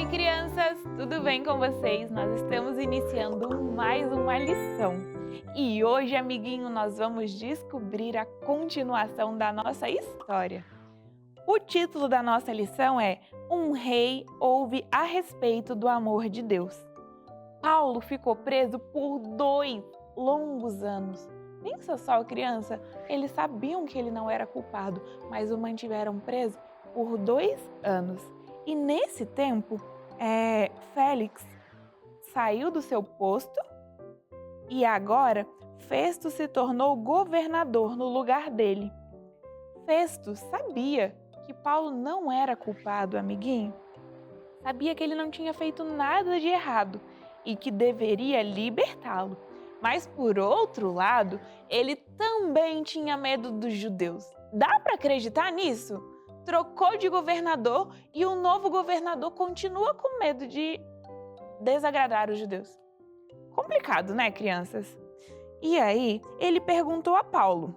Crianças, tudo bem com vocês? Nós estamos iniciando mais uma lição. E hoje, amiguinho, nós vamos descobrir a continuação da nossa história. O título da nossa lição é Um Rei Ouve a Respeito do Amor de Deus. Paulo ficou preso por 2 longos anos. Pensa só, criança, eles sabiam que ele não era culpado, mas o mantiveram preso por 2 anos. E nesse tempo, Félix saiu do seu posto e agora Festo se tornou governador no lugar dele. Festo sabia que Paulo não era culpado, amiguinho. Sabia que ele não tinha feito nada de errado e que deveria libertá-lo. Mas, por outro lado, ele também tinha medo dos judeus. Dá para acreditar nisso? Trocou de governador e o novo governador continua com medo de desagradar os judeus. Complicado, né, crianças? E aí, ele perguntou a Paulo.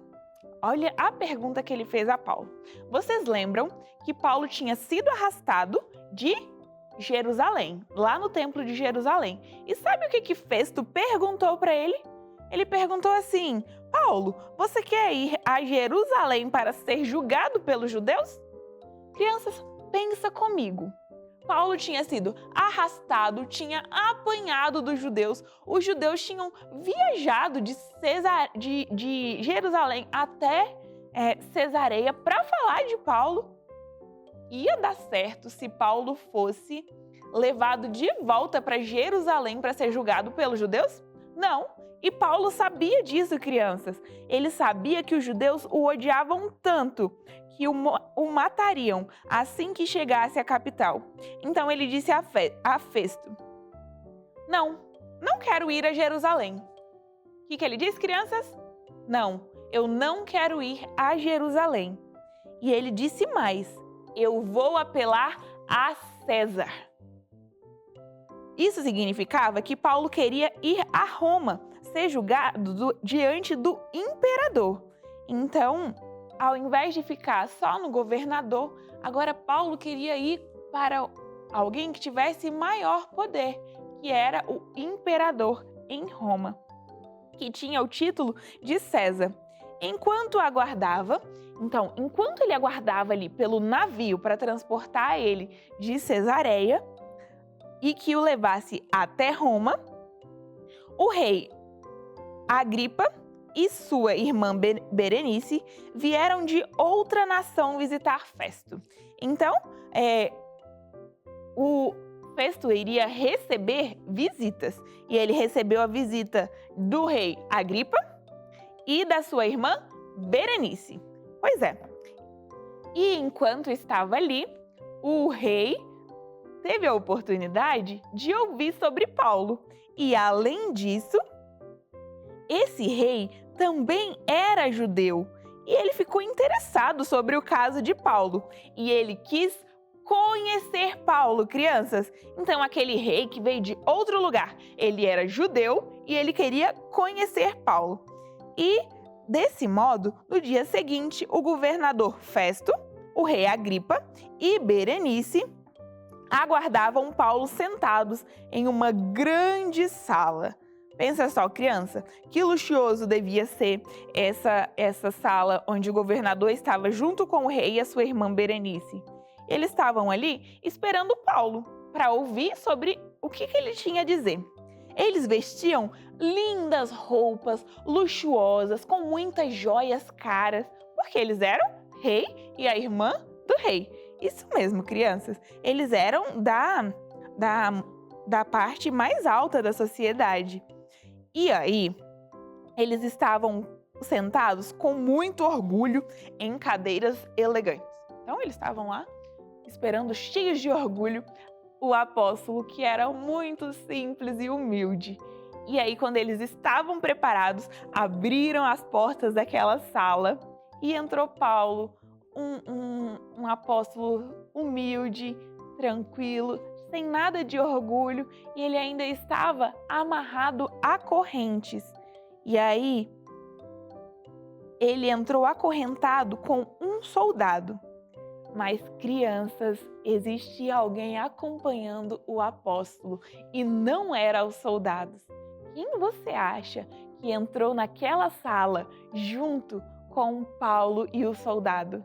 Olha a pergunta que ele fez a Paulo. Vocês lembram que Paulo tinha sido arrastado de Jerusalém, lá no templo de Jerusalém. E sabe o que Festo perguntou para ele? Ele perguntou assim: Paulo, você quer ir a Jerusalém para ser julgado pelos judeus? Crianças, pensa comigo. Paulo tinha sido arrastado, tinha apanhado dos judeus. Os judeus tinham viajado de Jerusalém até Cesareia para falar de Paulo. Ia dar certo se Paulo fosse levado de volta para Jerusalém para ser julgado pelos judeus? Não. E Paulo sabia disso, crianças. Ele sabia que os judeus o odiavam tanto que o matariam assim que chegasse à capital. Então ele disse a Festo: não quero ir a Jerusalém. O que ele disse, crianças? Não, eu não quero ir a Jerusalém. E ele disse mais: eu vou apelar a César. Isso significava que Paulo queria ir a Roma, ser julgado diante do imperador. Então, ao invés de ficar só no governador, agora Paulo queria ir para alguém que tivesse maior poder, que era o imperador em Roma, que tinha o título de César. Enquanto ele aguardava ali pelo navio para transportar ele de Cesareia e que o levasse até Roma, o rei Agripa e sua irmã Berenice vieram de outra nação visitar Festo. Então, o Festo iria receber visitas e ele recebeu a visita do rei Agripa e da sua irmã Berenice. Pois é. E enquanto estava ali, o rei teve a oportunidade de ouvir sobre Paulo. E além disso, esse rei também era judeu. E ele ficou interessado sobre o caso de Paulo. E ele quis conhecer Paulo, crianças. Então, aquele rei que veio de outro lugar, ele era judeu e ele queria conhecer Paulo. E, desse modo, no dia seguinte, o governador Festo, o rei Agripa e Berenice aguardavam Paulo sentados em uma grande sala. Pensa só, criança, que luxuoso devia ser essa sala onde o governador estava junto com o rei e a sua irmã Berenice. Eles estavam ali esperando Paulo para ouvir sobre o que ele tinha a dizer. Eles vestiam lindas roupas luxuosas, com muitas joias caras, porque eles eram rei e a irmã do rei. Isso mesmo, crianças. Eles eram da parte mais alta da sociedade. E aí, eles estavam sentados com muito orgulho em cadeiras elegantes. Então, eles estavam lá esperando, cheios de orgulho, o apóstolo, que era muito simples e humilde. E aí, quando eles estavam preparados, abriram as portas daquela sala e entrou Paulo, um apóstolo humilde, tranquilo, sem nada de orgulho, e ele ainda estava amarrado a correntes. E aí, ele entrou acorrentado com um soldado. Mas, crianças, existia alguém acompanhando o apóstolo e não eram os soldados. Quem você acha que entrou naquela sala junto com Paulo e o soldado?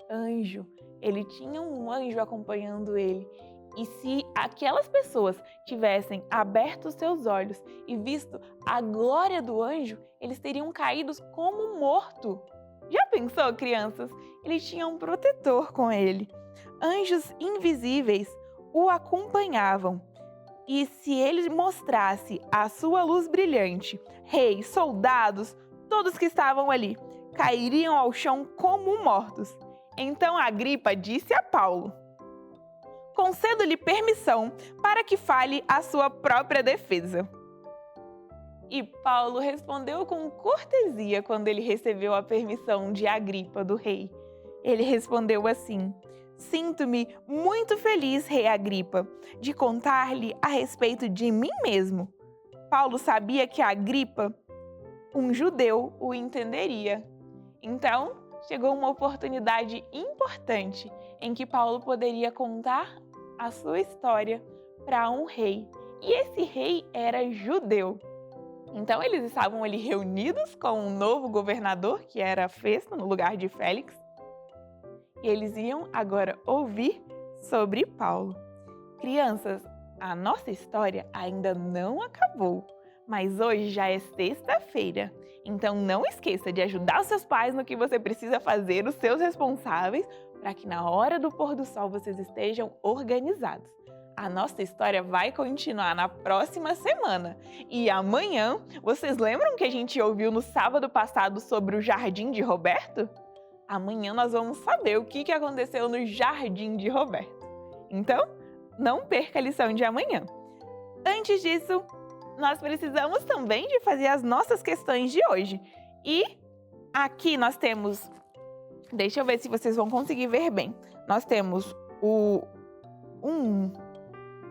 Anjo. Ele tinha um anjo acompanhando ele. E se aquelas pessoas tivessem aberto seus olhos e visto a glória do anjo, eles teriam caído como morto. Já pensou, crianças? Ele tinha um protetor com ele. Anjos invisíveis o acompanhavam. E se ele mostrasse a sua luz brilhante, reis, soldados, todos que estavam ali, cairiam ao chão como mortos. Então Agripa disse a Paulo: concedo-lhe permissão para que fale a sua própria defesa. E Paulo respondeu com cortesia quando ele recebeu a permissão de Agripa, do rei. Ele respondeu assim: sinto-me muito feliz, rei Agripa, de contar-lhe a respeito de mim mesmo. Paulo sabia que Agripa, um judeu, o entenderia. Então, chegou uma oportunidade importante em que Paulo poderia contar a sua história para um rei. E esse rei era judeu. Então, eles estavam ali reunidos com um novo governador, que era Festo, no lugar de Félix. E eles iam agora ouvir sobre Paulo. Crianças, a nossa história ainda não acabou, mas hoje já é sexta-feira. Então não esqueça de ajudar os seus pais no que você precisa fazer, os seus responsáveis, para que na hora do pôr do sol vocês estejam organizados. A nossa história vai continuar na próxima semana. E amanhã, vocês lembram que a gente ouviu no sábado passado sobre o Jardim de Roberto? Amanhã nós vamos saber o que aconteceu no Jardim de Roberto. Então, não perca a lição de amanhã. Antes disso, nós precisamos também de fazer as nossas questões de hoje. E aqui nós temos, deixa eu ver se vocês vão conseguir ver bem. Nós temos um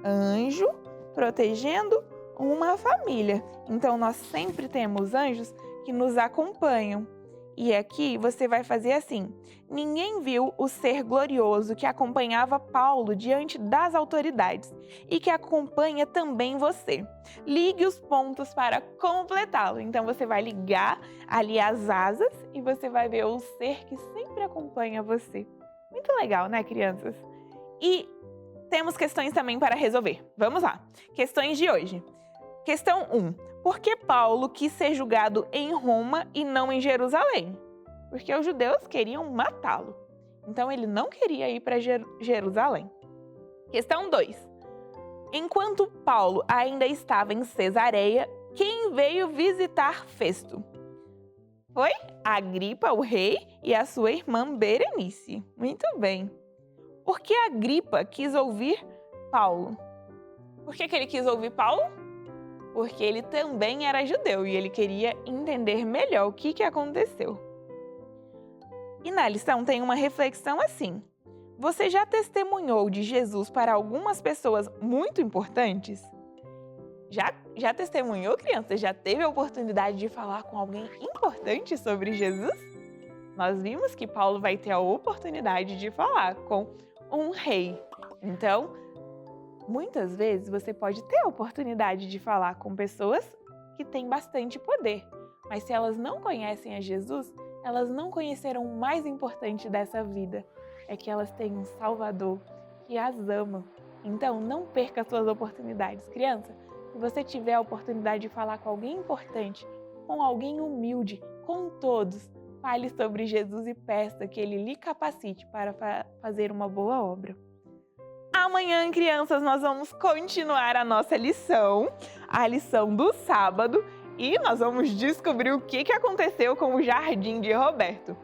anjo protegendo uma família. Então, nós sempre temos anjos que nos acompanham. E aqui você vai fazer assim: ninguém viu o ser glorioso que acompanhava Paulo diante das autoridades e que acompanha também você. Ligue os pontos para completá-lo. Então você vai ligar ali as asas e você vai ver o ser que sempre acompanha você. Muito legal, né, crianças? E temos questões também para resolver. Vamos lá. Questões de hoje. Questão 1. Por que Paulo quis ser julgado em Roma e não em Jerusalém? Porque os judeus queriam matá-lo. Então, ele não queria ir para Jerusalém. Questão 2. Enquanto Paulo ainda estava em Cesareia, quem veio visitar Festo? Foi Agripa, o rei, e a sua irmã Berenice. Muito bem. Por que Agripa quis ouvir Paulo? Por que ele quis ouvir Paulo? Porque ele também era judeu e ele queria entender melhor o que aconteceu. E na lição tem uma reflexão assim: você já testemunhou de Jesus para algumas pessoas muito importantes? Já testemunhou, criança? Já teve a oportunidade de falar com alguém importante sobre Jesus? Nós vimos que Paulo vai ter a oportunidade de falar com um rei. Então, muitas vezes você pode ter a oportunidade de falar com pessoas que têm bastante poder, mas se elas não conhecem a Jesus, elas não conheceram o mais importante dessa vida, é que elas têm um Salvador que as ama. Então, não perca as suas oportunidades. Criança, se você tiver a oportunidade de falar com alguém importante, com alguém humilde, com todos, fale sobre Jesus e peça que Ele lhe capacite para fazer uma boa obra. Amanhã, crianças, nós vamos continuar a nossa lição, a lição do sábado, e nós vamos descobrir o que aconteceu com o Jardim de Roberto.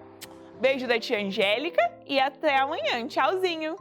Beijo da tia Angélica e até amanhã. Tchauzinho!